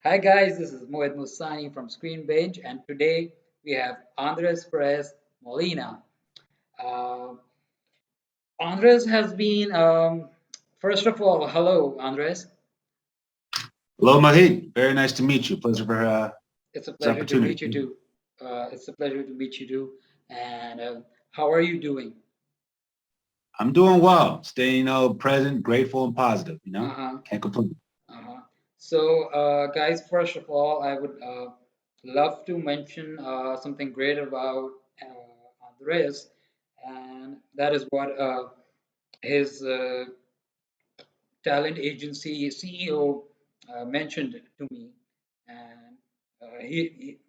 Hi guys, this is Moed Musani from Screen Bench, and today we have Andres Perez Molina. Uh, Andres has been, first of all, hello Andres. Hello, Mahid. Very nice to meet you. Pleasure for It's a this pleasure to opportunity. meet you too. It's a pleasure to meet you too. And how are you doing? I'm doing well, staying, present, grateful, and positive. Uh-huh. Can't complain. Uh-huh. So, guys, first of all, I would love to mention something great about Andres, and that is what his talent agency CEO mentioned to me, and it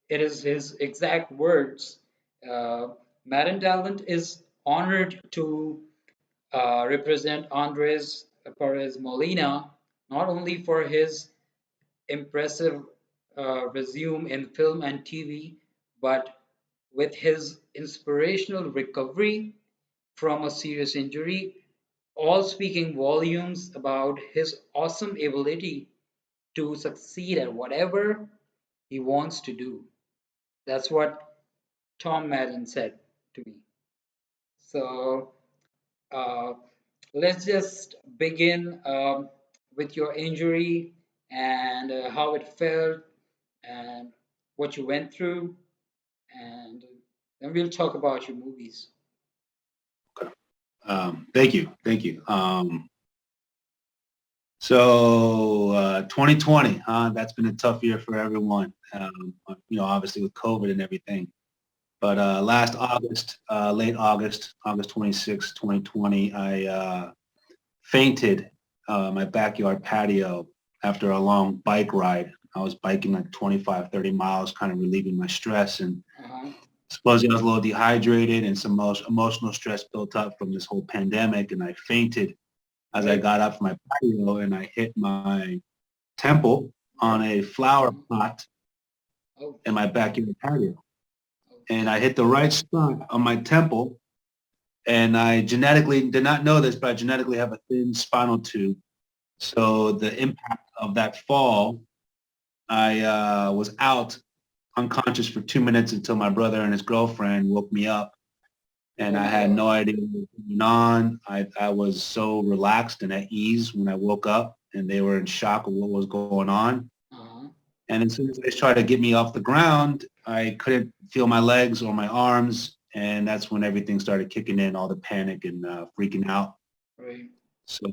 is his exact words. Uh, Madden Talent is honored to represent Andres Perez Molina not only for his impressive resume in film and TV, but with his inspirational recovery from a serious injury, all speaking volumes about his awesome ability to succeed at whatever he wants to do. That's what Tom Madden said to me. So uh, let's just begin with your injury and how it felt and what you went through, and then we'll talk about your movies. Okay. Thank you. So 2020, that's been a tough year for everyone. Obviously with COVID and everything. But last August, late August, August 26, 2020, I fainted my backyard patio after a long bike ride. I was biking like 25, 30 miles, kind of relieving my stress. And Uh-huh. supposedly I was a little dehydrated and some emotional stress built up from this whole pandemic. And I fainted as I Right. got up from my patio and I hit my temple on a flower Mhm. pot Oh, in my backyard patio. And I okay. hit the right spot on my temple. And I genetically did not know this, but I genetically have a thin spinal tube. So the impact of that fall, I was out unconscious for 2 minutes until my brother and his girlfriend woke me up. And Oh I my had God. no idea what was going on. I was so relaxed and at ease when I woke up, and they were in shock of what was going on. Uh-huh. And as soon as they tried to get me off the ground, I couldn't feel my legs or my arms. And that's when everything started kicking in, all the panic and freaking out. Right. So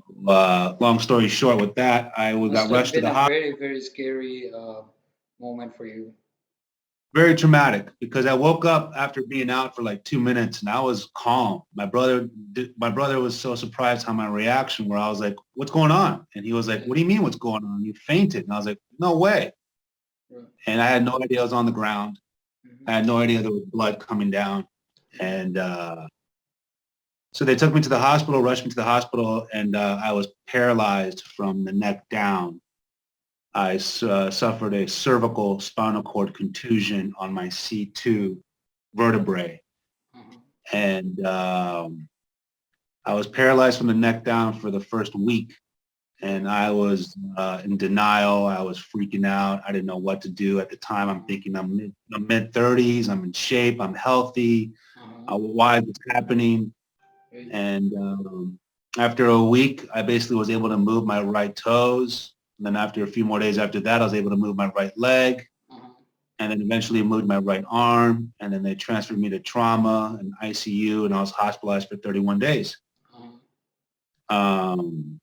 long story short with that, got Must have rushed to been the a hospital. very, very scary moment for you. Very traumatic because I woke up after being out for like 2 minutes and I was calm. My brother was so surprised how my reaction where I was like, what's going on? And he was like, Yeah. what do you mean what's going on? You fainted. And I was like, no way. Right. And I had no idea I was on the ground. I Mhm. had no idea there was blood coming down. And so they took me to the hospital, rushed me to the hospital, and I was paralyzed from the neck down. I suffered a cervical spinal cord contusion on my C2 vertebrae. Uh-huh. And I was paralyzed from the neck down for the first week. And Right. I was in denial. I was freaking out. I didn't know what to do at the time. I'm Uh-huh. thinking I'm mid 30s. I'm in shape. I'm healthy. Uh-huh. Why is this happening? Right. And after a week, I basically was able to move my right toes. And then after a few more days after that, I was able to move my right leg Uh-huh. and then eventually moved my right arm. And then they transferred me to trauma and ICU and I was hospitalized for 31 days. Uh-huh. Um,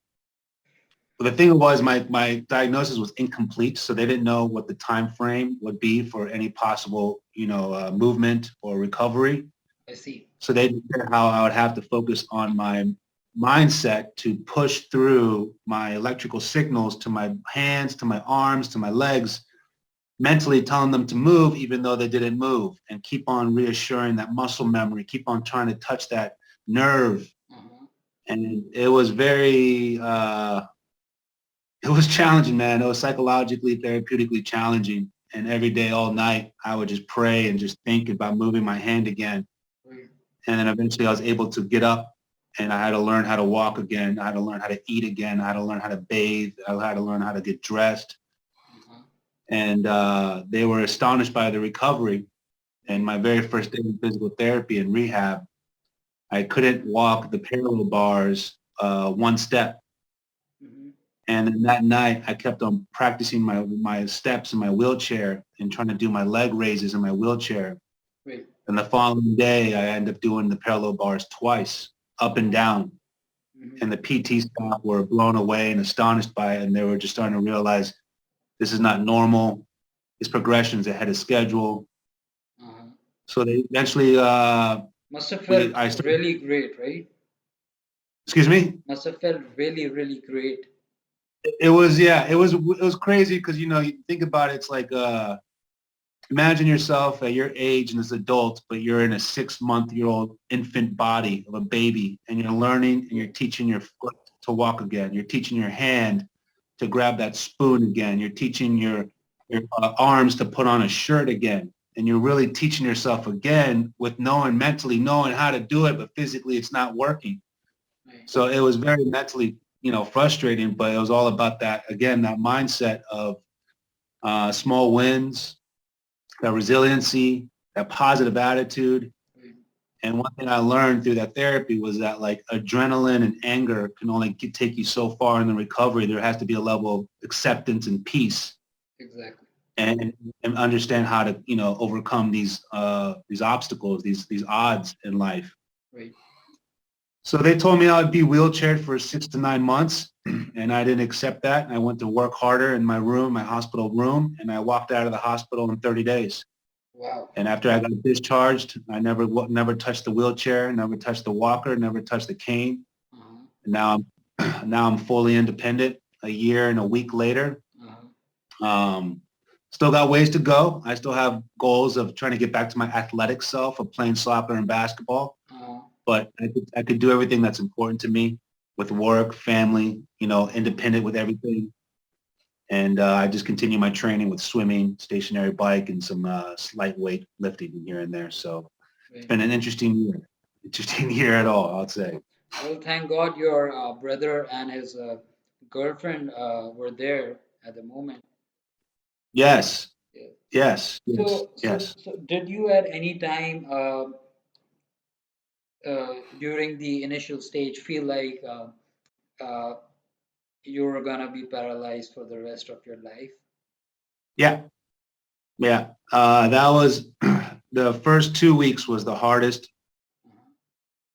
but the thing was my diagnosis was incomplete. So they didn't know what the time frame would be for any possible, movement or recovery. I see. So they didn't care how I would have to focus on my mindset to push through my electrical signals to my hands, to my arms, to my legs, mentally telling them to move even though they didn't move and keep on reassuring that muscle memory, keep on trying to touch that nerve. Uh-huh. And it was challenging, man. It was psychologically, therapeutically challenging. And every day, all night, I would just pray and just think about moving my hand again. Right. And then eventually I was able to get up and I had to learn how to walk again. I had to learn how to eat again. I had to learn how to bathe. I had to learn how to get dressed. and they were astonished by the recovery. And Right. my very first day in physical therapy and rehab, I couldn't walk the parallel bars one step. Mm-hmm. And then that night, I kept on practicing my steps in my wheelchair and trying to do my leg raises in my wheelchair. Right. And the following day, I ended up doing the parallel bars twice, up and Uh-huh. down. Mm-hmm. And the PT staff were blown away and astonished by it. And they were just starting to realize this is not normal. This progression is ahead of schedule. Uh-huh. So they eventually, Must have felt I started, really great, right? excuse me? Must have felt really, really great. It was, yeah, it was crazy because, you think about it, it's like, imagine yourself at your age and as an adult, but you're in a 6-month-year-old infant body of a baby, and you're learning and you're Yeah. teaching your foot to walk again. You're teaching your hand to grab that spoon again. You're teaching your arms to put on a shirt again. And you're really teaching yourself again with mentally knowing how to do it, but physically it's not working. Right. So it was very mentally, frustrating, but it was all about that, again, that mindset of small wins, that resiliency, that positive attitude. Right. And one thing I learned through that therapy was that like adrenaline and anger can only take you so far in the recovery. There has to be a level of acceptance and peace Exactly. and, and understand how to, overcome these obstacles, these odds in life. Right. So they told me I'd be wheelchaired for 6 to 9 months, and I didn't accept that. I went to work harder in my room, my hospital room, and I walked out of the hospital in 30 days. Wow. And after I got discharged, I never touched the wheelchair, never touched the walker, never touched the cane. Uh-huh. And now I'm fully independent. A year and a week later, Uh-huh. um, still got ways to go. I still have goals of trying to get back to my athletic self of playing soccer and basketball. Uh-huh. But I could do everything that's important to me with work, family, independent with everything. And I just continue my training with swimming, stationary bike, and some slight weight lifting here and there. So it's Right. been an interesting year. Interesting year at all, I'd say. Well, thank God your brother and his girlfriend were there at the moment. Yes, Yeah. yes, yes, So, so, yes. so, did you at any time during the initial stage feel like uh, you were gonna be paralyzed for the rest of your life? Yeah, yeah. That was the first 2 weeks was the hardest Uh-huh.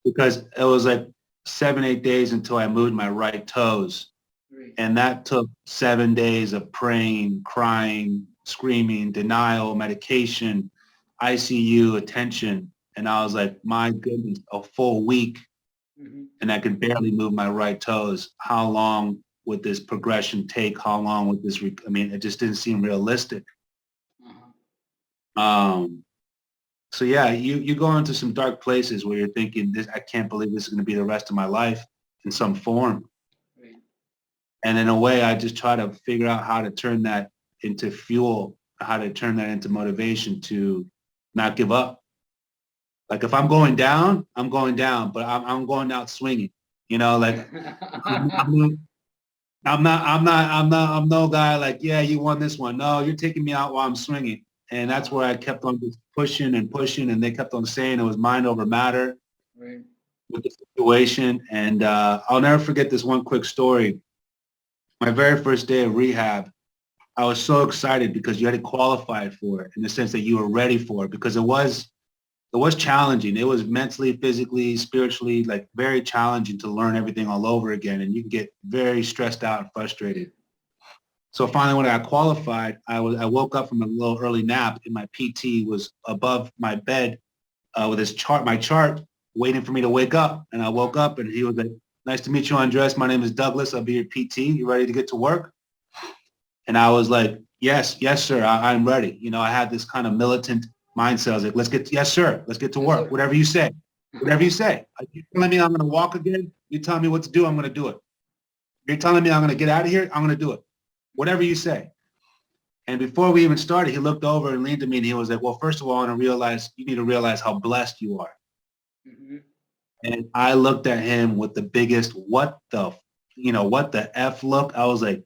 because it was like 7, 8 days until I moved my right toes. Right. And that took 7 days of praying, crying, screaming, denial, medication, ICU, attention. And I was like, my goodness, a full week Mm-hmm. and I could barely move my right toes. How long would this progression take? How long would this, I mean, it just didn't seem realistic. Uh-huh. Um, so yeah, you go into some dark places where you're thinking, this, I can't believe this is going to be the rest of my life in some form. Right. And in a way, I just try to figure out how to turn that into fuel, how to turn that into motivation to not give up. Like if I'm going down, I'm going down, but I'm going out swinging. Like I'm, I'm, I'm no guy like, yeah, you won this one. No, you're taking me out while I'm swinging. And that's Uh-huh. where I kept on just pushing and pushing. And they kept on saying it was mind over matter Right. with the situation. And I'll never forget this one quick story. My very first day of rehab, I was so excited because you had to qualify for it in the sense that you were ready for it because it was challenging. It was mentally, physically, spiritually, like very challenging to learn everything all over again. And you can get very stressed out and Yeah. frustrated. So finally, when I got qualified, I woke up from a little early nap, and my PT was above my bed with my chart, waiting for me to wake up. And I woke Uh-huh. up, and he was like, "Nice to meet you, Andres. My name is Douglas. I'll be your PT. You ready to get to work?" And I was like, "Yes, yes, sir. I'm ready." I had this kind of militant mindset. I was like, yes, sir. Let's get to Yes, work. sir. Whatever you say. Whatever you say. You're telling me I'm going to walk again? You telling me what to do? I'm going to do it. You're telling me I'm going to get out of here? I'm going to do it. Whatever you say. And before we even started, he looked over and leaned to me and he was like, well, first of all, you need to realize how blessed you are. Mm-hmm. And I looked at him with the biggest, what the F look. I was like,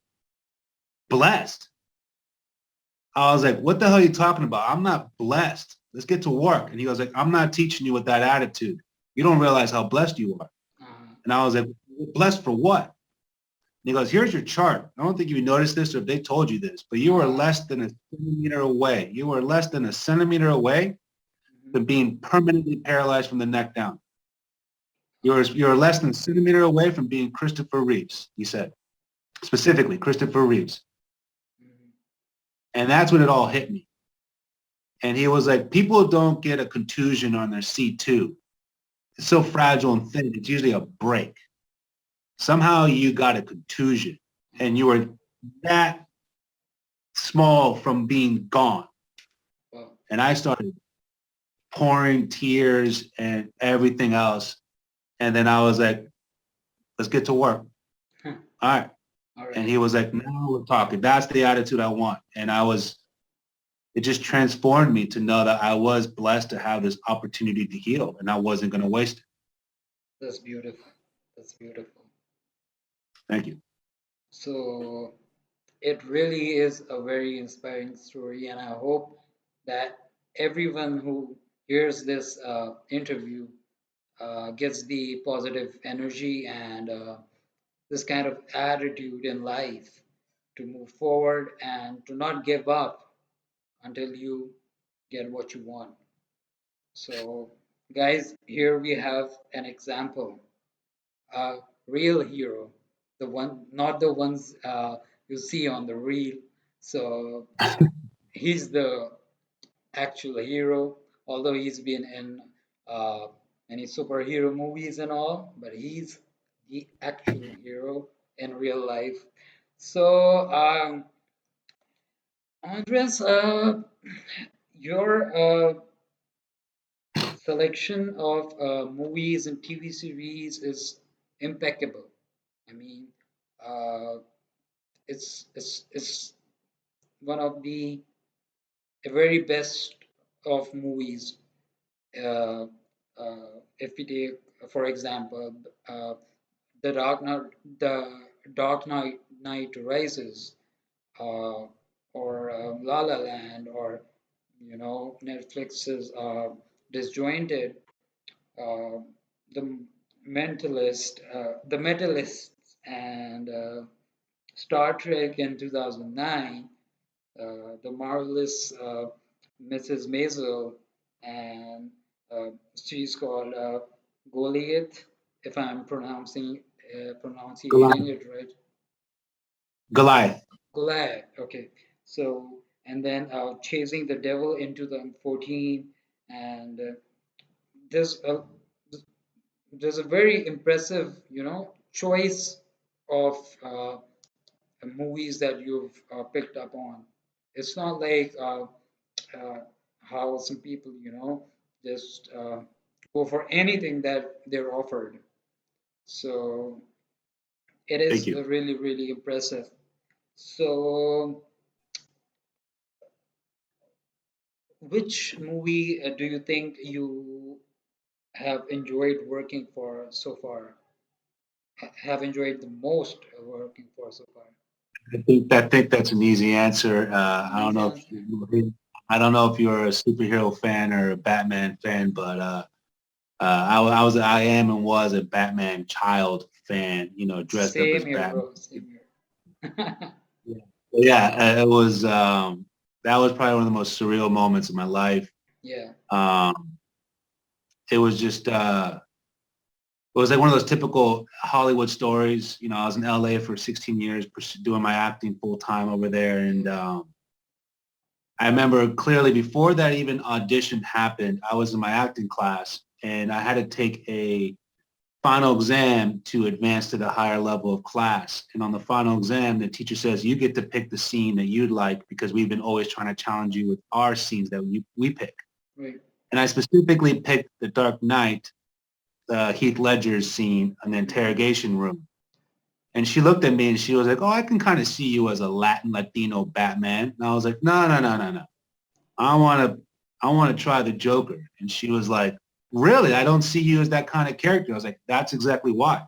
blessed. I was like, what the hell are you talking about? I'm not blessed. Let's get to work. And he goes like, I'm not teaching you with that attitude. You don't realize how blessed you are. Uh-huh. And I was like, blessed for what? And he goes, here's your chart. I don't think you noticed this or if they told you this, but you were Uh-huh. less than a centimeter away. You were less than a centimeter away Mhm. from being permanently paralyzed from the neck down. Uh-huh. You're less than a centimeter away from being Christopher Reeves, he said. Specifically, Christopher Reeves. Mhm. And that's when it all hit me. And he was like, people don't get a contusion on their C2. It's so fragile and thin. It's usually a break. Somehow you got a contusion and you Uh-huh. were that small from being gone. Well, And I started pouring tears and everything else. And then I was like, let's get to work. huh. All right. All And right. he was like, now we're talking. That's the attitude I want. And it just transformed me to know that I was blessed to have this opportunity to heal and I wasn't going to waste it. That's beautiful. That's beautiful. Thank you. So it really is a very inspiring story, and I hope that everyone who hears this interview gets the positive energy and this kind of attitude in life to move forward and to not give up until you get what you want. So, guys, here we have an example, a real hero, the one, not the ones you see on the reel. So, he's the actual hero, although he's been in uh, many superhero movies and all, but he's the actual hero in real life. So, Andres, your selection of movies and TV series is impeccable. I mean, uh, it's one of the very best of movies. Uh, if we take, for example, the the Dark Knight Rises, uh, or La La Land, or Netflix's Disjointed, uh, the the Mentalist, and Star Trek in 2009, the marvelous Mrs. Maisel, and she's called Goliath, if I'm pronunciating Goliath. it right. Goliath. Goliath. Okay. So, and then chasing the devil in 2014, and there's a there's a very impressive, choice of movies that you've picked up on. It's not like uh, how some people, just go for anything that they're offered. So it Thank is you. really, really impressive. So, which movie do you think you have enjoyed working for so far? Have enjoyed the most working for so far? I think that's an easy answer. An easy answer. I don't know if you're a superhero fan or a Batman fan, but I am and was a Batman child fan. You know, dressed up as Same here, Batman. bro. Same here. Yeah, yeah. It was that was probably one of the most surreal moments of my life. Yeah. Um, it was just it was like one of those typical Hollywood stories. You know, I was in LA for 16 years doing my acting full time over there. And Yeah. I remember clearly before that even audition happened, I was in my acting class and I had to take a final exam to advance to the higher level of class. And on the final exam, the teacher says, you get to pick the scene that you'd like because we've been always trying to challenge you with our scenes that we pick. Right. And I specifically picked The Dark Knight, Heath Ledger's scene in the Mm-hmm. interrogation room. And she looked at me and she was like, oh, I can kind of see you as a Latino Batman. And I was like, no, no, no, no, no. I want to, I want to try the Joker. And she was like, really? I don't see you as that kind of character. I was like, that's exactly why.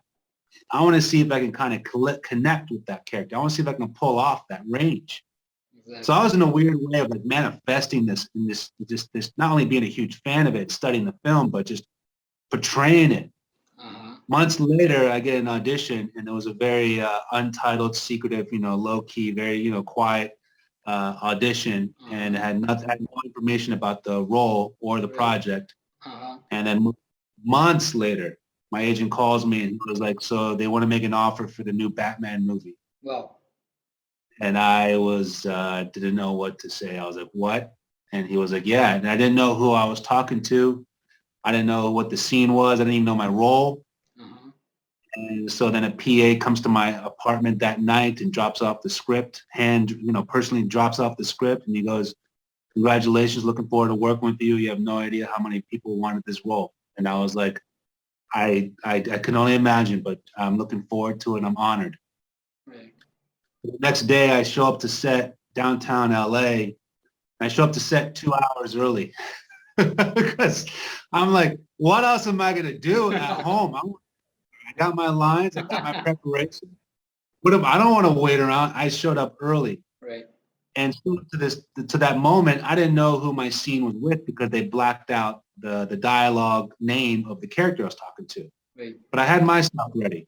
I want to see if I can kind of connect with that character. I want to see if I can pull off that range. So I exactly. was in a weird way of like manifesting this in this not only being a huge fan of it, studying the film, but just portraying it. Uh-huh. Months later, I get an audition, and it was a very untitled, secretive, low key, very quiet audition, and it Uh-huh. had no information about the role or the Right. project. Uh-huh. And then months later, my agent calls me and he was like, "So they want to make an offer for the new Batman movie." Well, And I was didn't know what to say. I was like, "What?" And he was like, "Yeah." And I didn't know who I was talking to. I didn't know what the scene was. I didn't even know my role. uh-huh. And so then a PA comes to my apartment that night and drops off the script, personally drops off the script, and he goes, "Congratulations, looking forward to working with you. You have no idea how many people wanted this role." And I was like, I can only imagine, but I'm looking forward to it and I'm honored. Right. The next day I show up to set downtown LA. I show up to set 2 hours early because I'm like, what else am I gonna do at home? I got my lines, I got my preparation. I don't want to wait around. I showed up early. Right. And so to that moment, I didn't know who my scene was with because they blacked out the dialogue name of the character I was talking to. Right. But I had my stuff ready.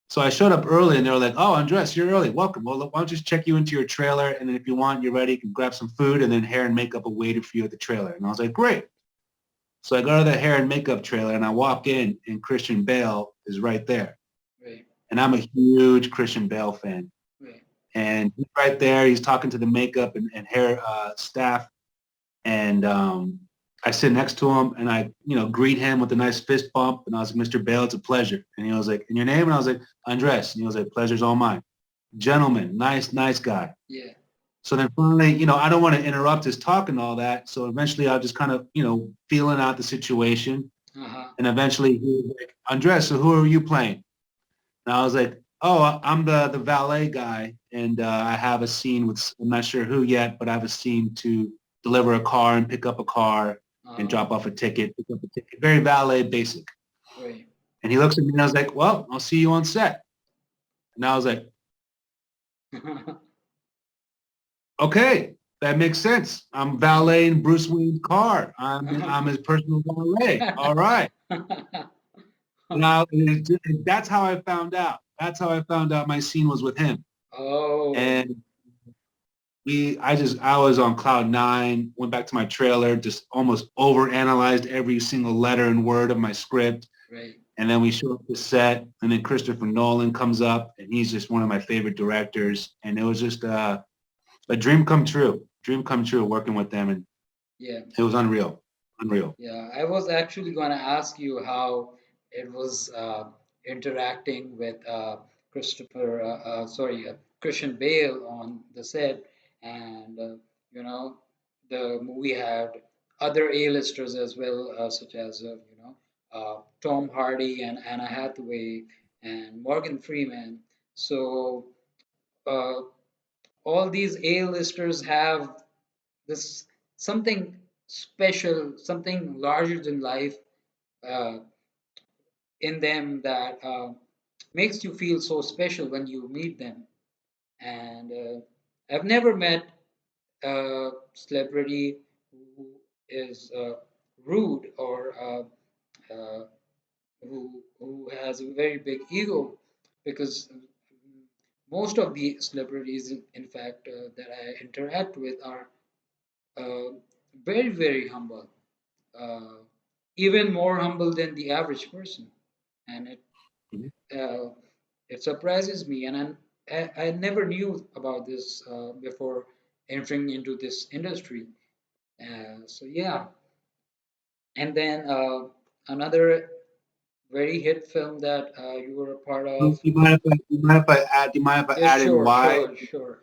So I showed up early and they were like, "Oh, Andres, you're early. Welcome. Well, look, why don't you just check you into your trailer, and then if you want, you're ready, you can grab some food, and then hair and makeup will wait for you at the trailer." And I was like, "Great." So I go to the hair and makeup trailer and I walk in and Christian Bale is right there. Right. And I'm a huge Christian Bale fan. Right. And he's right there. He's talking to the makeup and hair staff. And I sit next to him and I, greet him with a nice fist bump. And I was like, "Mr. Bale, it's a pleasure." And he was like, "And your name?" And I was like, "Andres." And he was like, "Pleasure's all mine." Gentleman, nice guy. Yeah. So then finally, I don't want to interrupt his talk and all that. So eventually I'll just kind of, feeling out the situation. Uh-huh. And eventually he was like, "Andres, so who are you playing?" And I was like, "Oh, I'm the valet guy, and I have a scene with, I'm not sure who yet, but I have a scene to deliver a car and pick up a car and Uh-huh. drop off a ticket, pick up a ticket. Very valet basic." Right. And he looks at me and I was like, "Well, I'll see you on set." And I was like, "Okay, that makes sense. I'm valeting Bruce Wayne's car. I'm his personal valet. All right." Now that's how I found out. That's how I found out my scene was with him. Oh, And I was on cloud nine, went back to my trailer, just almost overanalyzed every single letter and word of my script. right. And then we show up the set, and then Christopher Nolan comes up, and he's just one of my favorite directors. And it was just a dream come true working with them. And Yeah. it was unreal, unreal. Yeah. I was actually going to ask you how it was interacting with Christian Bale on the set, and you know, the movie had other A-listers as well, such as Tom Hardy and Anna Hathaway and Morgan Freeman. So uh, all these A-listers have this something special, something larger than life uh, in them that makes you feel so special when you meet them. And I've never met a celebrity who is rude or who has a very big ego, because most of the celebrities, in fact, that I interact with are uh, very humble, uh, even more humble than the average person, and uh, it surprises me. And I never knew about this before entering into this industry. So yeah, and then another very hit film that you were a part of. Do you mind if I Yeah, add in sure, why? sure.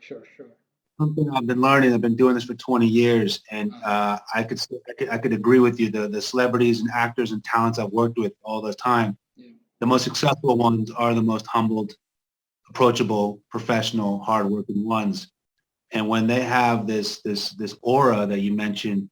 Something I've been learning. I've been doing this for 20 years, and Uh-huh. I could agree with you. The celebrities and actors and talents I've worked with all the time, Yeah, the most successful ones are the most humbled, approachable, professional, hardworking ones. And when they have this aura that you mentioned,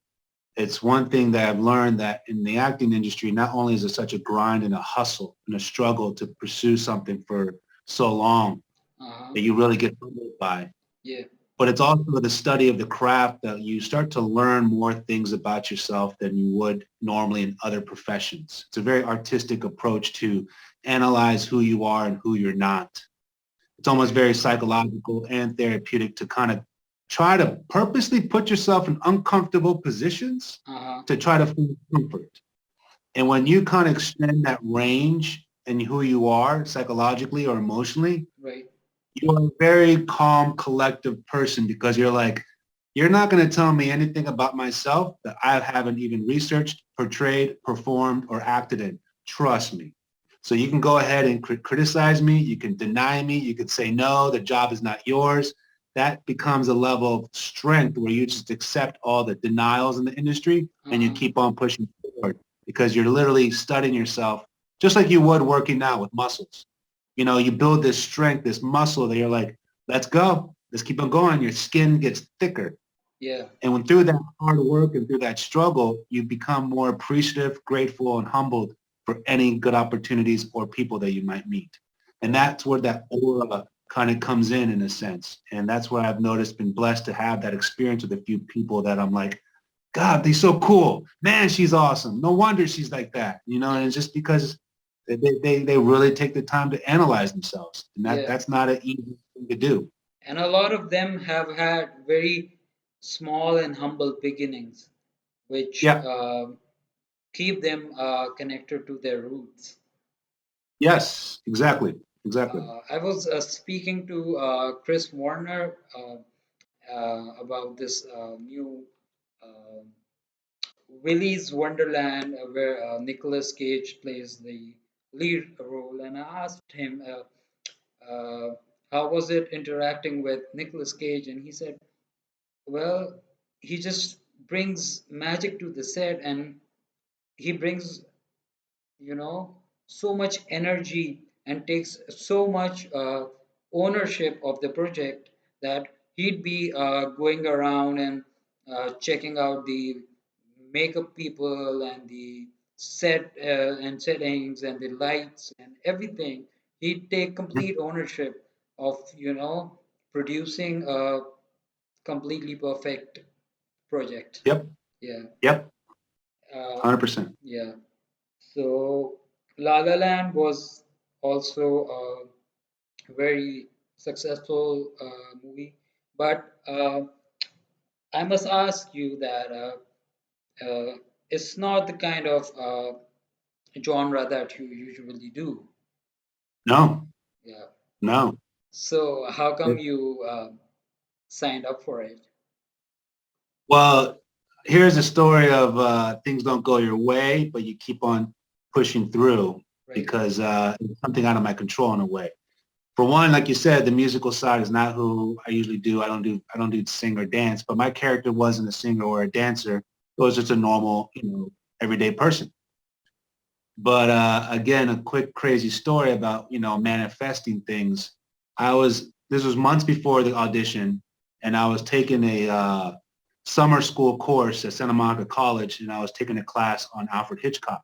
it's one thing that I've learned, that in the acting industry, not only is it such a grind and a hustle and a struggle to pursue something for so long uh-huh. that you really get humbled by. Yeah, but it's also the study of the craft that you start to learn more things about yourself than you would normally in other professions. It's a very artistic approach to analyze who you are and who you're not. It's almost Right. very psychological and therapeutic to kind of try to purposely put yourself in uncomfortable positions Uh-huh. to try to find comfort. And when you kind of extend that range in who you are psychologically or emotionally, Right. you're a very calm, collective person because you're like, you're not going to tell me anything about myself that I haven't even researched, portrayed, performed, or acted in. Trust me. So you can go ahead and criticize me. You can deny me. You can say, no, the job is not yours. That becomes a level of strength where you just accept all the denials in the industry and you Uh-huh. keep on pushing forward because you're literally studying yourself just like you would working out with muscles. You know, you build this strength, this muscle that you're like, let's go. Let's keep on going. Your skin gets thicker. Yeah. And when through that hard work and through that struggle, you become more appreciative, grateful, and humbled for any good opportunities or people that you might meet. And Right. that's where that aura kind of comes in a sense. And that's where I've noticed, been blessed to have that experience with a few people that I'm like, God, they're so cool. Man, she's awesome. No wonder she's like that. You know, and Yeah. it's just because they really take the time to analyze themselves. And Yeah. that's not an easy thing to do. And a lot of them have had very small and humble beginnings, which Yeah. keep them connected to their roots. Yes, exactly. Exactly. I was speaking to Chris Warner about this new uh, Willy's Wonderland, where Nicolas Cage plays the lead role, and I asked him how was it interacting with Nicolas Cage, and he said, "Well, he just brings magic to the set, and he brings so much energy and takes so much ownership of the project that he'd be going around and checking out the makeup people and the set and settings and the lights and everything. He'd take Mhm. complete ownership of producing a completely perfect project. Yep. Yeah. Yep. uh, 100%. yeah. So La La Land was also a very successful movie, but I must ask you that it's not the kind of genre that you usually do. No, Yeah. no. So how come It- you signed up for it? Well, here's a story of things don't go your way, but you keep on pushing through Right. because it's something out of my control in a way. For one, like you said, the musical side is not who I usually do. I don't do sing or dance, but my character wasn't a singer or a dancer. It was just a normal, everyday person. But again, a quick crazy story about, manifesting things. This was months before the audition, and I was taking a summer school course at Santa Monica College, and I was taking a class on Alfred Hitchcock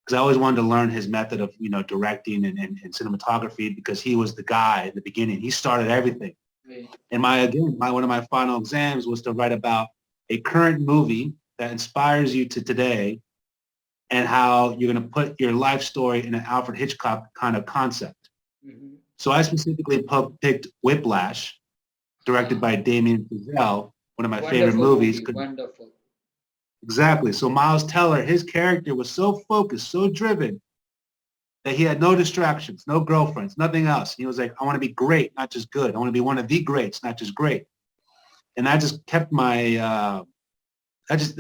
because I always wanted to learn his method of, directing and cinematography because he was the guy at the beginning. He started everything. Right. And one of my final exams was to write about a current movie that inspires you to today and how you're going to put your life story in an Alfred Hitchcock kind of concept. Mm-hmm. So I specifically picked Whiplash, directed Ah, by Damien Chazelle, one of my favorite wonderful movies. movie. Wonderful. Exactly. So Miles Teller, his character was so focused, so driven that he had no distractions, no girlfriends, nothing else. He was like, I want to be great, not just good. I want to be one of the greats, not just great. And I just kept that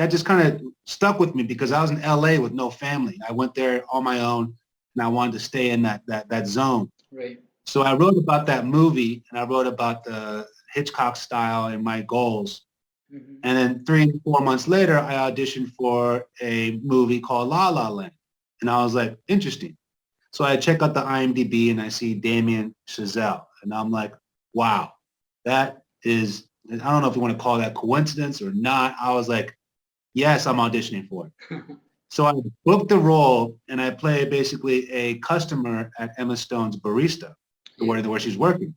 just kind of stuck with me because I was in LA with no family. I went there on my own and I wanted to stay in that zone. Right. So I wrote about that movie and I wrote about the Hitchcock style and my goals. Mm-hmm. And then 3 or 4 months later, I auditioned for a movie called La La Land. And I was like, interesting. So I check out the IMDb and I see Damien Chazelle. And I'm like, wow, that is, I don't know if you want to call that coincidence or not. I was like, yes, I'm auditioning for it. So I booked the role and I play basically a customer at Emma Stone's barista, Yeah. where she's working.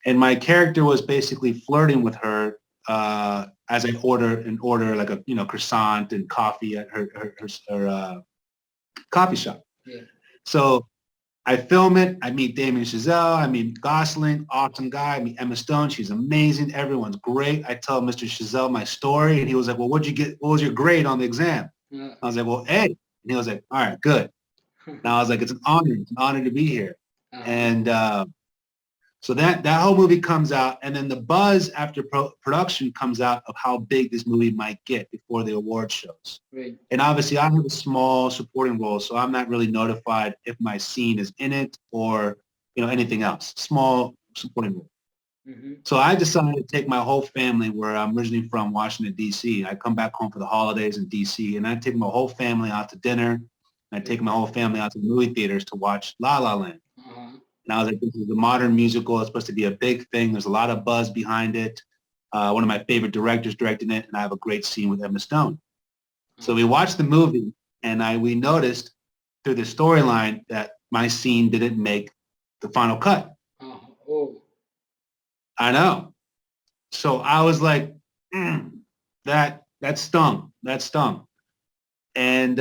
and my character was basically flirting with her as I order like a croissant and coffee at her coffee shop. Yeah. So I film it. I meet Damien Chazelle. I meet Gosling, awesome guy. I meet Emma Stone. She's amazing. Everyone's great. I tell Mr. Chazelle my story, and he was like, "Well, what'd you get? What was your grade on the exam?" Uh, I was like, "Well, A." And he was like, "All right, good." And I was like, "It's an honor. It's an honor to be here." uh-huh. And so that whole movie comes out, and then the buzz after production comes out of how big this movie might get before the award shows. Right. And obviously, I have a small supporting role, so I'm not really notified if my scene is in it or anything else. Small supporting role. Mm-hmm. So I decided to take my whole family, where I'm originally from, Washington D.C. I come back home for the holidays in D.C. and I take my whole family out to dinner. And I take Right. my whole family out to the movie theaters to watch La La Land. Uh-huh. And I was like, this is a modern musical. It's supposed to be a big thing. There's a lot of buzz behind it. One of my favorite directors directing it, and I have a great scene with Emma Stone. So we Uh-huh. watched the movie, and we noticed through the storyline that my scene didn't make the final cut. Uh-huh. Oh. I know. So I was like, mm, that stung. That stung. And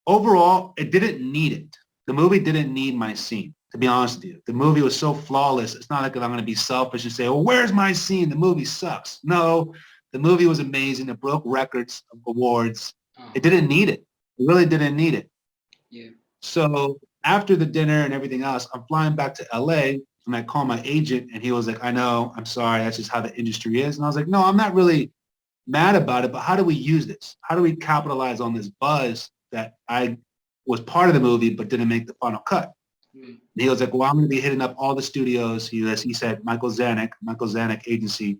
overall, it didn't need it. The movie didn't need my scene, to be honest with you. The movie was so flawless. It's not like I'm going to be selfish and say, well, where's my scene? The movie sucks. No, the movie was amazing. It broke records of awards. It Uh-huh. didn't need it. It really didn't need it. Yeah. So after the dinner and everything else, I'm flying back to LA, and I call my agent, and he was like, I know, I'm sorry. That's just how the industry is. And I was like, no, I'm not really mad about it, but how do we use this? How do we capitalize on this buzz that I was part of the movie but didn't make the final cut? Right. And he was like, well, I'm going to be hitting up all the studios. He said, Michael Zanuck Agency.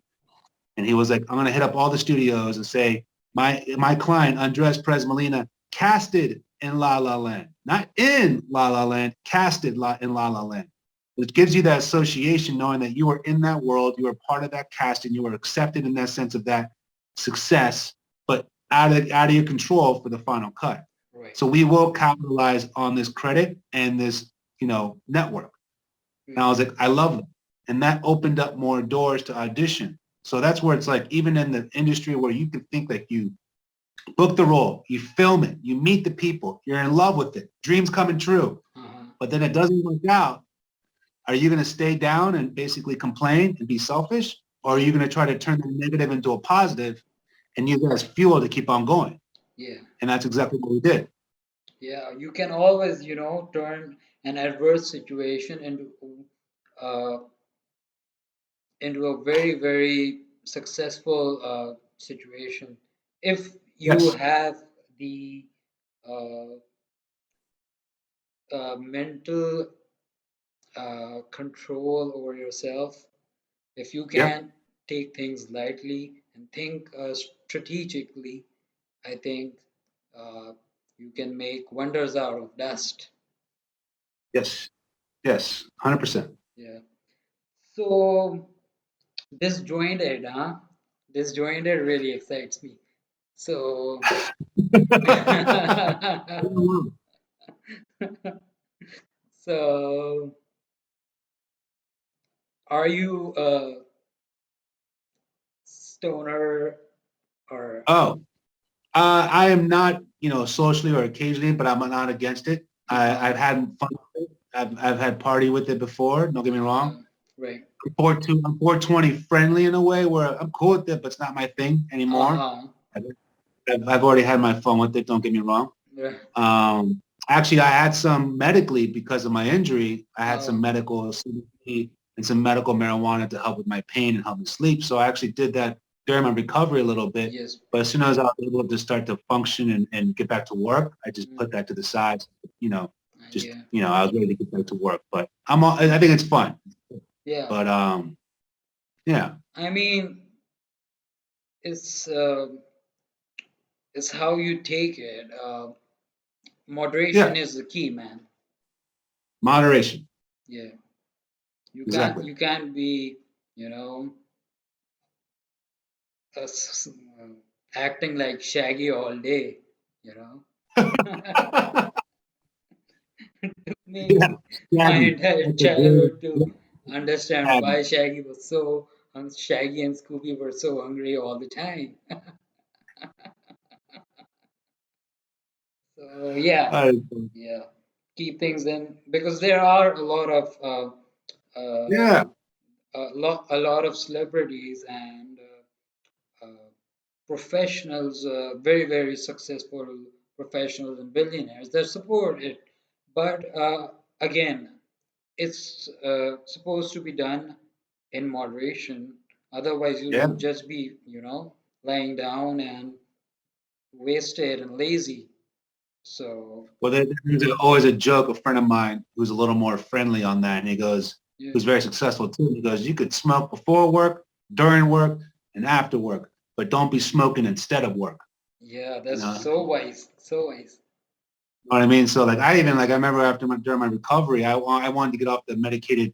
And he was like, I'm going to hit up all the studios and say, my client, Andres Perez Molina, casted in La La Land. Not in La La Land, casted in La La Land. Which gives you that association knowing that you were in that world, you were part of that casting, you were accepted in that sense of that success, but out of your control for the final cut. Right. So we will capitalize on this credit and this, network. And I Right. was like, I love them. And that opened up more doors to audition. So that's where it's like, even in the industry where you can think like you book the role, you film it, you meet the people, you're in love with it, dreams coming true, Uh-huh. but then it doesn't work out. Are you going to stay down and basically complain and be selfish? Or are Yeah. you going to try to turn the negative into a positive and use that as fuel to keep on going? Yeah. And that's exactly what we did. Yeah. You can always, turn an adverse situation uh, into a very, very successful situation if you Yes. have the uh, mental control over yourself. If you Yep. can take things lightly and think strategically, I think uh, you can make wonders out of dust. Yes. Yes. 100%. Yeah. So disjointed, huh? Disjointed really excites me. So, so are you a stoner or Oh, I am not, socially or occasionally, but I'm not against it. I've uh, had fun with it. I've had party with it before. Don't get me wrong. right? I'm 420 friendly in a way where I'm cool with it, but it's not my thing anymore. Uh-huh. I've, I've already had my fun with it. Don't get me wrong. Yeah. Actually, I had some medically because of my injury. I had some Oh, medical CBD and some medical marijuana to help with my pain and help me sleep. So I actually did that during my recovery a little bit. yes. But as soon as I was able to start to function and get back to work, I just Mm, put that to the side. You know, yeah. I was ready to get back to work. But I think it's fun. Yeah. But yeah, I mean, it's uh, it's how you take it. Moderation yeah, is the key, man. moderation. Yeah. Exactly. You can't be, you know, uh, s- uh, acting like Shaggy all day, you know. Took me Yeah, my Shaggy. entire That's a childhood to good. understand why Shaggy and Scooby were so hungry all the time. So yeah, Uh, yeah, keep things in because there are a lot of uh, yeah. a lot of celebrities and professionals, very successful professionals and billionaires that support it. But again, it's supposed to be done in moderation. Otherwise, you Yeah. will just be, lying down and wasted and lazy. So, Well, there's always a joke. A friend of mine who's a little more friendly on that, and he goes, yeah, who's very successful too. He goes, you could smoke before work, during work, and after work, but don't be smoking instead of work. yeah, You that's know, so wise, so wise. what I mean? So like I remember during my recovery, I wanted to get off the medicated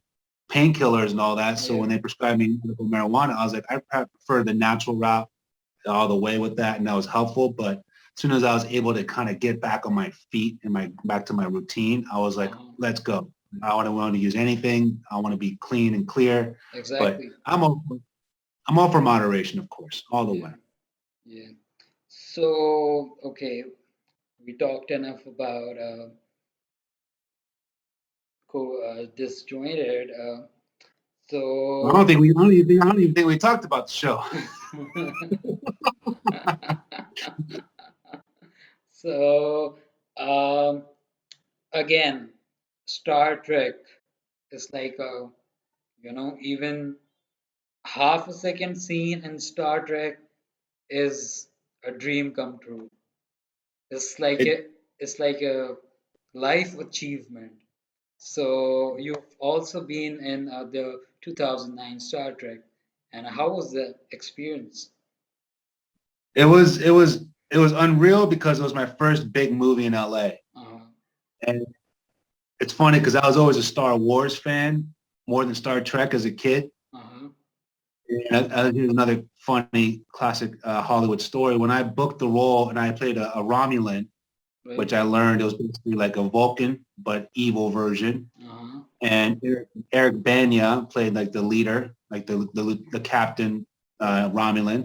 painkillers and all that. So Yeah, when they prescribed me medical marijuana, I was like, I prefer the natural route all the way with that, and that was helpful. But as soon as I was able to kind of get back on my feet and my back to my routine, I was like, uh-huh, let's go. I don't want to use anything. I want to be clean and clear. But exactly. I'm all for moderation, of course, all the Yeah, way. yeah. So, okay, we talked enough about disjointed. So, I don't even think we talked about the show. so again, Star Trek is like even half a second scene in Star Trek is a dream come true. It's like It a life achievement. So you've also been in the 2009 Star Trek, and how was the experience? it was unreal because it was my first big movie in LA. Uh-huh, And it's funny because I was always a Star Wars fan more than Star Trek as a kid. uh-huh, And here's another funny classic Hollywood story. When I booked the role and I played a Romulan, right, which I learned it was basically like a Vulcan but evil version, uh-huh, and Eric Banya played like the leader, like the captain Romulan,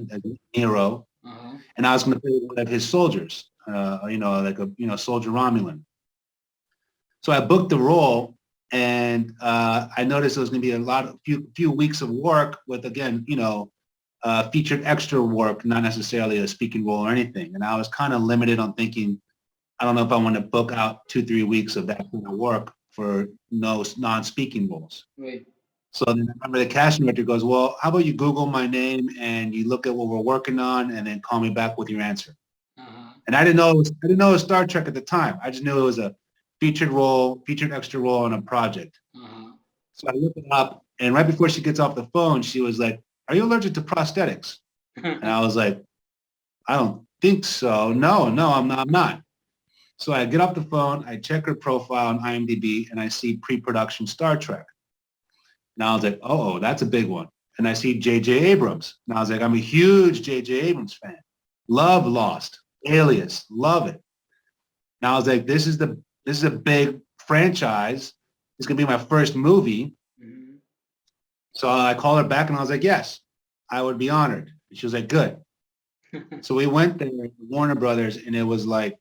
Nero, uh-huh, and I was going to play one of his soldiers, like a soldier Romulan. So I booked the role, and I noticed it was going to be a few weeks of work with, again, featured extra work, not necessarily a speaking role or anything. And I was kind of limited on thinking, I don't know if I want to book out 2-3 weeks of that kind of work for no non-speaking roles. right, So then I remember the casting director goes, well, how about you Google my name and you look at what we're working on and then call me back with your answer. uh-huh, And I didn't know it was Star Trek at the time. I just knew it was a featured extra role on a project. uh-huh. So I looked it up, and right before she gets off the phone, she was like, "Are you allergic to prosthetics?" And I was like, "I don't think so. No, no, I'm not. I'm not." So I get off the phone, I check her profile on IMDb, and I see pre-production Star Trek. And I was like, "Oh, that's a big one." And I see J.J. Abrams, and I was like, "I'm a huge J.J. Abrams fan. Love Lost, Alias, love it." And I was like, this is a big franchise. It's gonna be my first movie. Mhm. So I called her back and I was like, yes, I would be honored. And she was like, good. So we went there, Warner Brothers, and it was like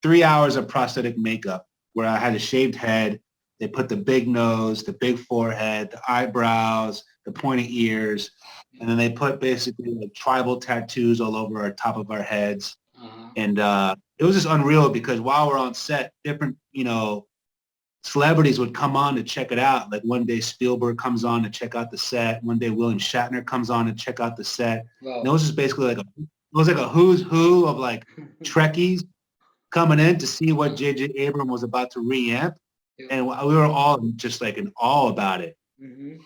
3 hours of prosthetic makeup where I had a shaved head. They put the big nose, the big forehead, the eyebrows, the pointy ears, and then they put basically like tribal tattoos all over our top of our heads. Uh-huh. And it was just unreal because while we're on set, different, celebrities would come on to check it out. Like one day Spielberg comes on to check out the set. One day William Shatner comes on to check out the set. And it Wow. was just basically like a who's who of like Trekkies coming in to see what Uh-huh. J.J. Abrams was about to reamp. Yeah. And we were all just like in awe about it. Mm-hmm.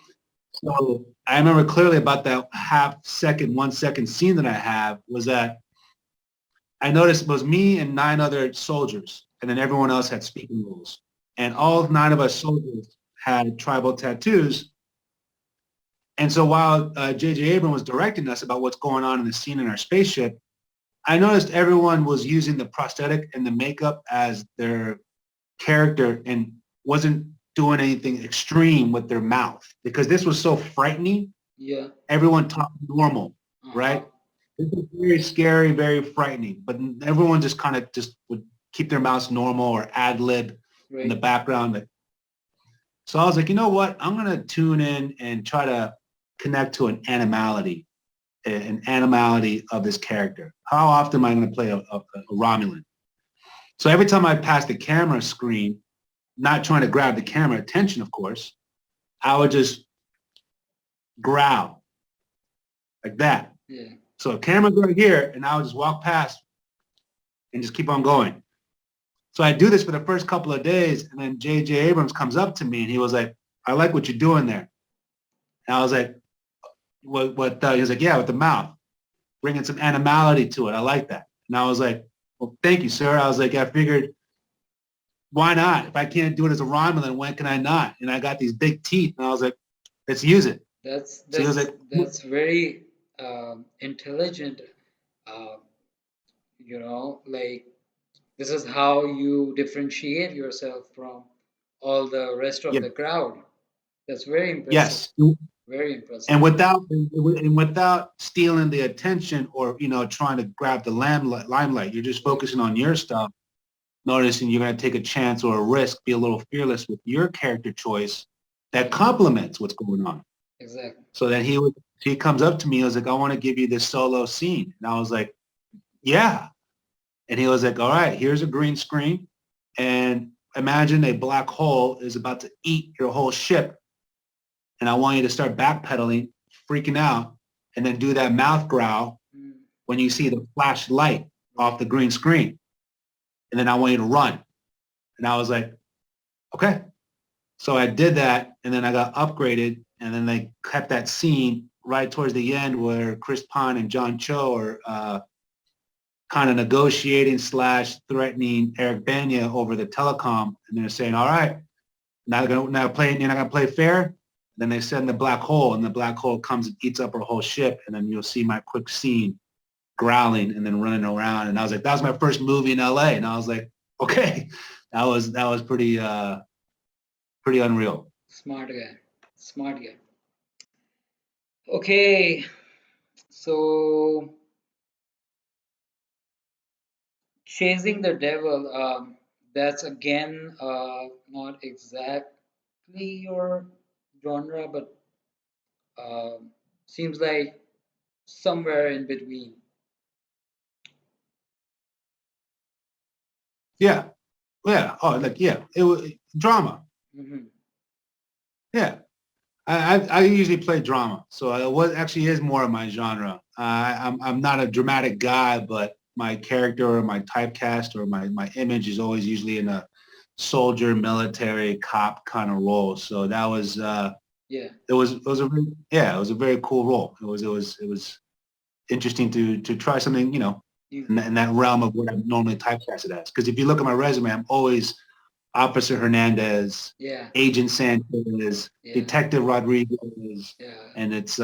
So I remember clearly about that half second, 1 second scene that I have was that I noticed it was me and 9 other soldiers, and then everyone else had speaking roles. And Uh-huh. all 9 of us soldiers had tribal tattoos. And so while J.J. Abrams was directing us about what's going on in the scene in our spaceship, I noticed everyone was using the prosthetic and the makeup as their character and wasn't doing anything extreme with their mouth because this was so frightening. Yeah. Everyone talked normal, Uh-huh. right? This is very scary, very frightening. But everyone just kind of just would keep their mouths normal or ad lib in the Right. background. So I was like, you know what? I'm gonna tune in and try to connect to an animality of this character. How often am I going to play a Romulan? So every time I pass the camera screen, not trying to grab the camera attention, of course, I would just growl like that. Yeah. So camera's right here, and I would just walk past and just keep on going. So I do this for the first couple of days, and then J.J. Abrams comes up to me, and he was like, "I like what you're doing there." And I was like, "What?" He was like, "Yeah, with the mouth, bringing some animality to it. I like that." And I was like, "Well, thank you, sir." I was like, "I figured why not? If I can't do it as a Romulan, when can I not?" And I got these big teeth, and I was like, let's use it. That's So he was that's like, that's very intelligent. Uh, like this is how you differentiate yourself from all the rest of yeah, the crowd. That's very impressive. yes. Very impressive. And without stealing the attention or, trying to grab the limelight, you're just Right. focusing on your stuff, noticing you're going to take a chance or a risk, be a little fearless with your character choice that Right. complements what's going on. Exactly. So then he comes up to me, he was like, I want to give you this solo scene. And I was like, yeah. And he was like, all right, here's a green screen. And imagine a black hole is about to eat your whole ship. And I want you to start backpedaling, freaking out, and then do that mouth growl Mm, when you see the flash light off right. the green screen. And then I want you to run. And I was like, okay. So I did that, and then I got upgraded, and then they kept that scene right towards the end where Chris Pine and John Cho are kind of negotiating slash threatening Eric Banya over the telecom, and they're saying, "All right, you're not gonna play fair." Then they send the black hole, and the black hole comes and eats up our whole ship, and then you'll see my quick scene growling and then running around. And I was like, that was my first movie in LA, and I was like, okay, that was pretty unreal. Smart guy. Smart guy. Okay. So chasing the devil. That's again not exactly your genre, but seems like somewhere in between. Yeah, yeah. Oh, like yeah, it was drama. Hmm. Yeah, I usually play drama, so what actually is more of my genre. I'm not a dramatic guy, but my character or my typecast or my image is always usually in a soldier, military, cop kind of role. So that was Yeah. it was a very cool role. It was interesting to try something You. in that realm of what I'm normally typecasted as. Because if you look at my resume, I'm always Officer Hernandez, Yeah. Agent Sanchez, Yeah. Detective Rodriguez, Yeah. and it's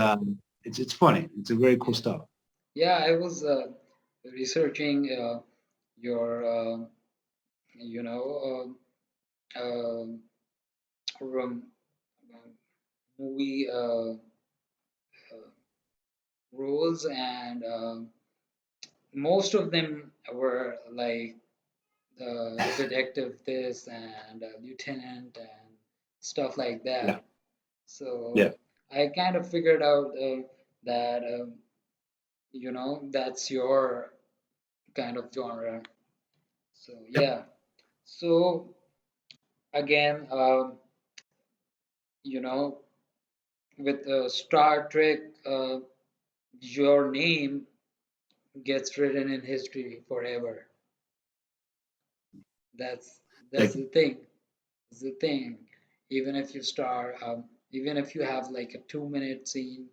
funny. It's a very cool Yeah. stuff. Yeah. I was researching your you know from movie roles, and most of them were like detective this and lieutenant and stuff like Yeah, that. So yeah, I kind of figured out that that's your kind of genre. So yep, yeah. So again, you know, with Star Trek, your name gets written in history forever. That's that's thank you. the thing. That's the thing. Even if you even if you have like a 2 minute scene,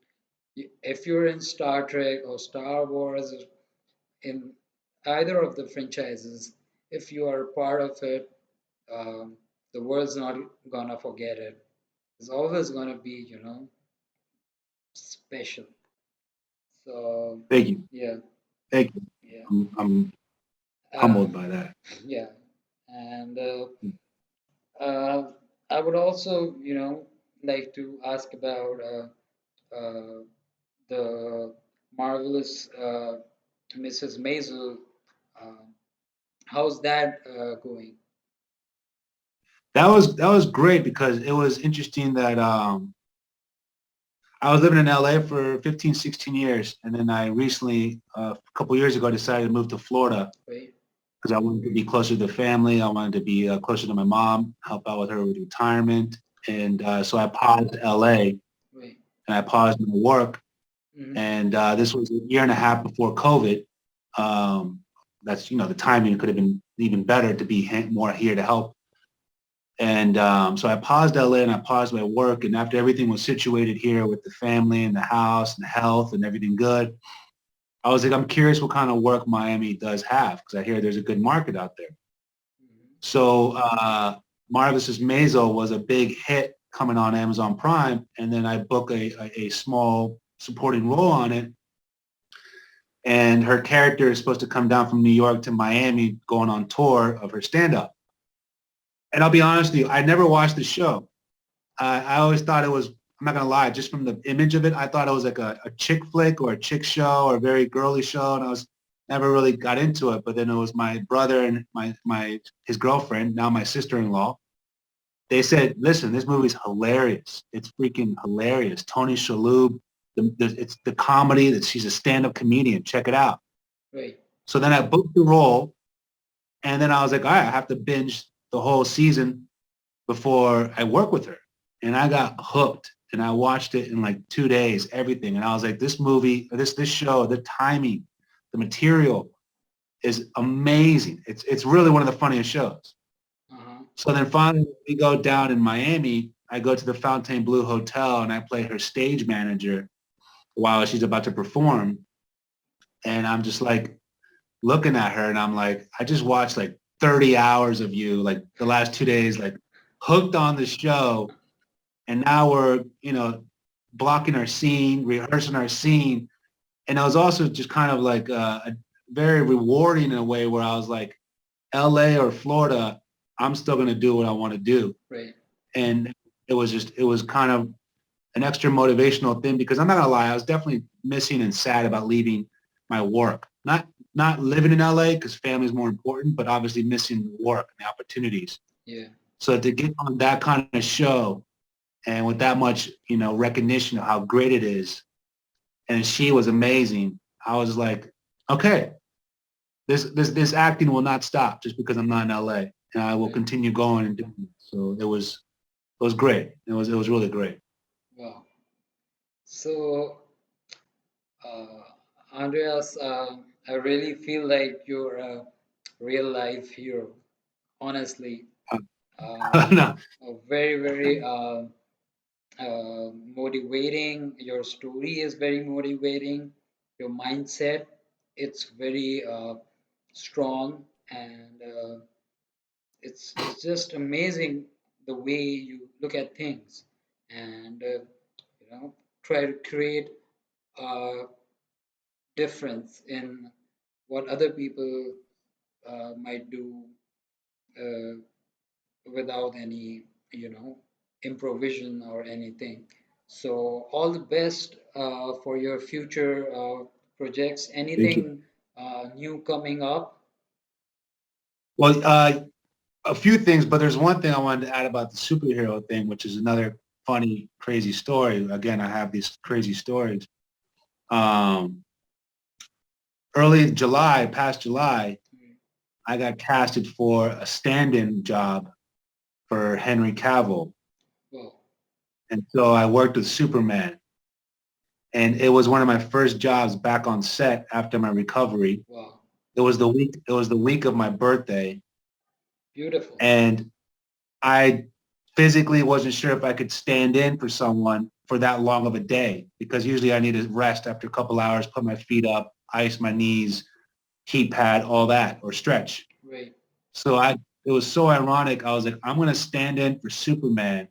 if you're in Star Trek or Star Wars, or in either of the franchises, if you are part of it, um, the world's not gonna forget it. It's always gonna be, special. So Thank you. yeah, Thank you. yeah, I'm humbled um, by that. yeah, and uh, I would also, like to ask about the marvelous Mrs. Maisel. Uh, how's that going? That was great because it was interesting that I was living in LA for 15, 16 years, and then I recently, a couple years ago, decided to move to Florida Right, because I wanted to be closer to family. I wanted to be closer to my mom, help out with her with retirement, and so I paused LA right. and I paused my work. Hmm. And this was a year and a half before COVID. Um, that's the timing could have been even better to be more here to help. And so I paused LA and I paused my work. And after everything was situated here with the family and the house and health and everything good, I was like, I'm curious what kind of work Miami does have because I hear there's a good market out there. Hmm. So Marvelous Maisel was a big hit coming on Amazon Prime. And then I booked a small supporting role on it. And her character is supposed to come down from New York to Miami going on tour of her stand-up. And I'll be honest with you, I never watched the show. I always thought it was, I'm not going to lie, just from the image of it, I thought it was like a chick flick or a chick show or a very girly show. And I was never really got into it. But then it was my brother and his girlfriend, now my sister-in-law. They said, listen, this movie's hilarious. It's freaking hilarious. Tony Shalhoub, it's the comedy that she's a stand-up comedian. Check it out. Right. So then I booked the role. And then I was like, all right, I have to binge the whole season before I work with her. And I got hooked and I watched it in like 2 days, everything. And I was like, this movie, this show, the timing, the material is amazing. It's really one of the funniest shows. Uh-huh. So then finally we go down in Miami. I go to the Fontainebleau Hotel and I play her stage manager while she's about to perform. And I'm just like looking at her and I'm like, I just watched like 30 hours of you, like the last 2 days, like hooked on the show. And now we're, blocking our scene, rehearsing our scene. And it was also just kind of like a very rewarding in a way where I was like, LA or Florida, I'm still going to do what I want to do. Right. And it was kind of an extra motivational thing because I'm not going to lie, I was definitely missing and sad about leaving my work. Not living in LA because family is more important, but obviously missing work and the opportunities. Yeah. So to get on that kind of show and with that much, recognition of how great it is, and she was amazing, I was like, okay, this acting will not stop just because I'm not in LA, and I will Right. continue going and doing it. So it was great. It was really great. Wow. So, uh, Andreas, I really feel like you're a real life hero. Honestly, uh, No, very, very motivating. Your story is very motivating. Your mindset, it's very strong, and it's just amazing the way you look at things, and you know try to create a difference in what other people might do uh, without any improvisation or anything. So all the best for your future projects. thank you. Anything new coming up? Well, a few things, but there's one thing I wanted to add about the superhero thing, which is another funny, crazy story. Again, I have these crazy stories. Um, Early July, past July, I got casted for a stand-in job for Henry Cavill. Well, And so I worked with Superman. And it was one of my first jobs back on set after my recovery. wow, It was the week of my birthday. beautiful. And I physically wasn't sure if I could stand in for someone for that long of a day because usually I need to rest after a couple hours, put my feet up, ice my knees, heat pad, all that, or stretch. Great. So it was so ironic. I was like, I'm going to stand in for Superman.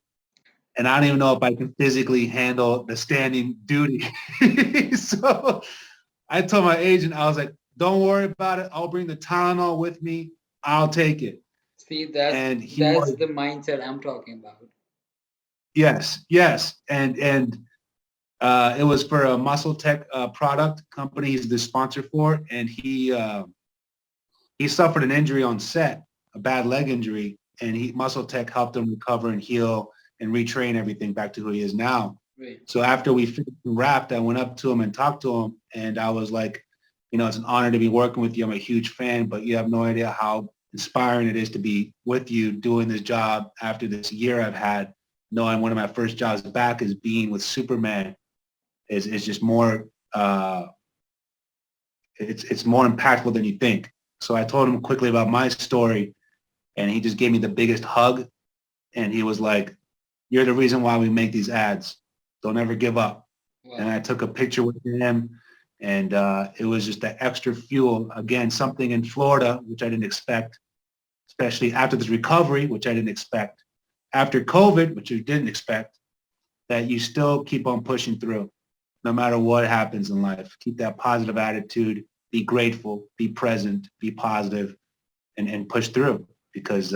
And I don't even know if I can physically handle the standing duty. So I told my agent, I was like, don't worry about it. I'll bring the Tylenol with me. I'll take it. See, that's And he that's was, the mindset I'm talking about. Yes, yes, and it was for a Muscle Tech product company. He's the sponsor for, and he suffered an injury on set, a bad leg injury, and Muscle Tech helped him recover and heal and retrain everything back to who he is now. Great. So after we finished and wrapped, I went up to him and talked to him, and I was like, it's an honor to be working with you. I'm a huge fan, but you have no idea how inspiring it is to be with you doing this job after this year I've had, knowing one of my first jobs back is being with Superman is just more it's more impactful than you think. So I told him quickly about my story, and he just gave me the biggest hug, and he was like, "You're the reason why we make these ads. Don't ever give up." And Wow. I took a picture with him, and it was just that extra fuel. Again, something in Florida which I didn't expect, especially after this recovery, which I didn't expect, after COVID, which you didn't expect, that you still keep on pushing through no matter what happens in life. Keep that positive attitude, be grateful, be present, be positive, and push through because,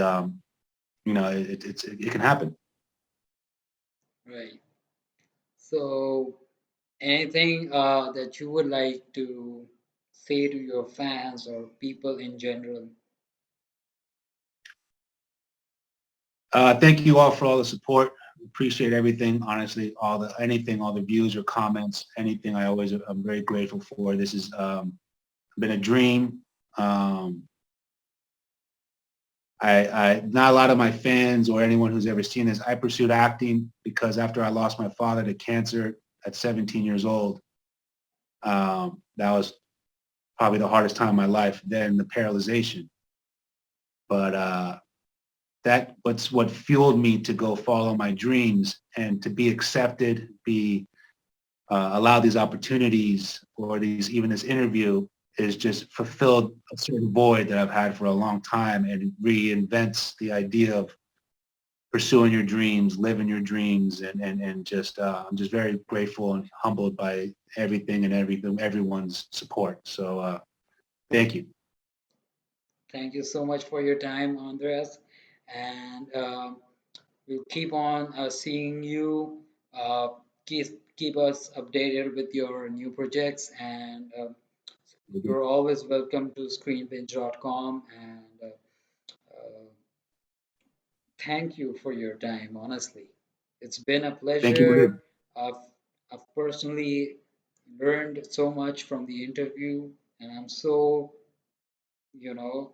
it can happen. Right. So, anything that you would like to say to your fans or people in general? Thank you all for all the support. Appreciate everything. Honestly, all the views or comments, anything. I'm very grateful for. This has been a dream. Um, Not a lot of my fans or anyone who's ever seen this. I pursued acting because after I lost my father to cancer at 17 years old, that was probably the hardest time of my life. Then the paralyzation, but that what's what fueled me to go follow my dreams and to be accepted, be allow these opportunities or these even this interview is just fulfilled a certain void that I've had for a long time, and it reinvents the idea of pursuing your dreams, living your dreams, and just I'm just very grateful and humbled by everything and everyone's support. So thank you. Thank you so much for your time, Andres. And we'll keep on seeing you. Uh, keep us updated with your new projects. And you're always welcome to screenbench.com. And thank you for your time, honestly. It's been a Thank you, pleasure. Madrid. I've, I've personally learned so much from the interview, and I'm so, you know,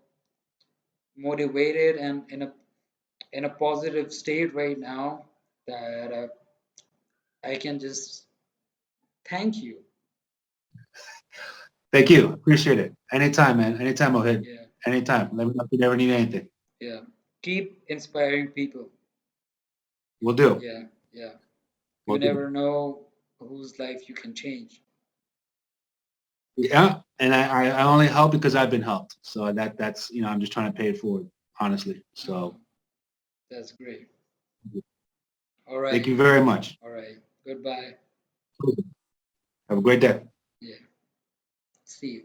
motivated and in a positive state right now that I can just thank you. Thank you. Appreciate it. Anytime, man. Anytime, Mohit. Yeah, Anytime. Let me know if you ever need anything. yeah. Keep inspiring people. We'll do. Yeah, yeah. You We'll do. never know whose life you can change. Yeah. And I only help because I've been helped. So that's I'm just trying to pay it forward, honestly. Uh, So that's great. All thank right, you very much. all right. Goodbye. Have a great day. Yeah. See you.